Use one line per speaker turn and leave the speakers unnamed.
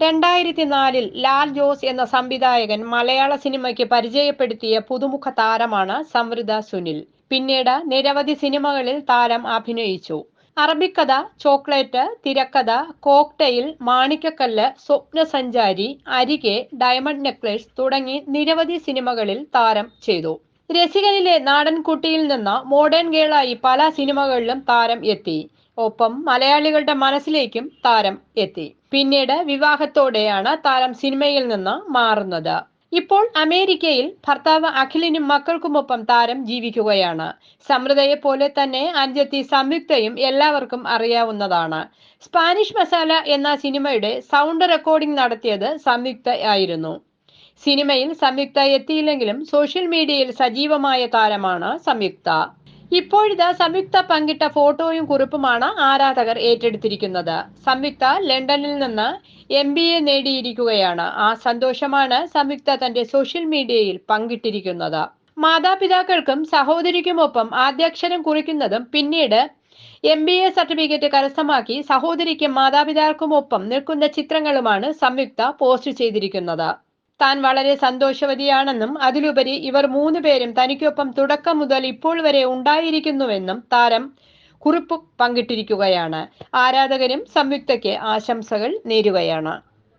2004-ൽ ലാൽ ജോസ് എന്ന സംവിധായകൻ മലയാള സിനിമയ്ക്ക് പരിചയപ്പെടുത്തിയ പുതുമുഖ താരമാണ് സംവൃത സുനിൽ. പിന്നീട് നിരവധി സിനിമകളിൽ താരം അഭിനയിച്ചു. അറബിക്കഥ, ചോക്ലേറ്റ്, തിരക്കഥ, കോക്ടെയിൽ, മാണിക്കക്കല്ല്, സ്വപ്നസഞ്ചാരി, അരികെ, ഡയമണ്ട് നെക്ലേസ് തുടങ്ങി നിരവധി സിനിമകളിൽ താരം ചെയ്തു. രസികനിലെ നാടൻകുട്ടിയിൽ നിന്ന് മോഡേൺ ഗേളായി പല സിനിമകളിലും താരം എത്തി. ഒപ്പം മലയാളികളുടെ മനസ്സിലേക്കും താരം എത്തി. പിന്നീട് വിവാഹത്തോടെയാണ് താരം സിനിമയിൽ നിന്ന് മാറുന്നത്. ഇപ്പോൾ അമേരിക്കയിൽ ഭർത്താവ് അഖിലിനും മക്കൾക്കുമൊപ്പം താരം ജീവിക്കുകയാണ്. സംവൃതയെ പോലെ തന്നെ അനുജത്തി സംയുക്തയും എല്ലാവർക്കും അറിയാവുന്നതാണ്. സ്പാനിഷ് മസാല എന്ന സിനിമയുടെ സൗണ്ട് റെക്കോർഡിംഗ് നടത്തിയത് സംയുക്ത ആയിരുന്നു. സിനിമയിൽ സംയുക്ത എത്തിയില്ലെങ്കിലും സോഷ്യൽ മീഡിയയിൽ സജീവമായ താരമാണ് സംയുക്ത. ഇപ്പോഴിതാ സംയുക്ത പങ്കിട്ട ഫോട്ടോയും കുറിപ്പുമാണ് ആരാധകർ ഏറ്റെടുത്തിരിക്കുന്നത്. സംയുക്ത ലണ്ടനിൽ നിന്ന് MBA നേടിയിരിക്കുകയാണ്. ആ സന്തോഷമാണ് സംയുക്ത തന്റെ സോഷ്യൽ മീഡിയയിൽ പങ്കിട്ടിരിക്കുന്നത്. മാതാപിതാക്കൾക്കും സഹോദരിക്കുമൊപ്പം ആദ്യാക്ഷരം കുറിക്കുന്നതും പിന്നീട് MBA സർട്ടിഫിക്കറ്റ് കരസ്ഥമാക്കി സഹോദരിക്കും മാതാപിതാക്കൾക്കുമൊപ്പം നിൽക്കുന്ന ചിത്രങ്ങളുമാണ് സംയുക്ത പോസ്റ്റ് ചെയ്തിരിക്കുന്നത്. താൻ വളരെ സന്തോഷവതിയാണെന്നും അതിലുപരി ഇവർ 3 പേരും തനിക്കൊപ്പം തുടക്കം മുതൽ ഇപ്പോൾ വരെ ഉണ്ടായിരിക്കുന്നുവെന്നും താരം കുറിപ്പ് പങ്കിട്ടിരിക്കുകയാണ്. ആരാധകരും സംയുക്തയ്ക്ക് ആശംസകൾ നേരുകയാണ്.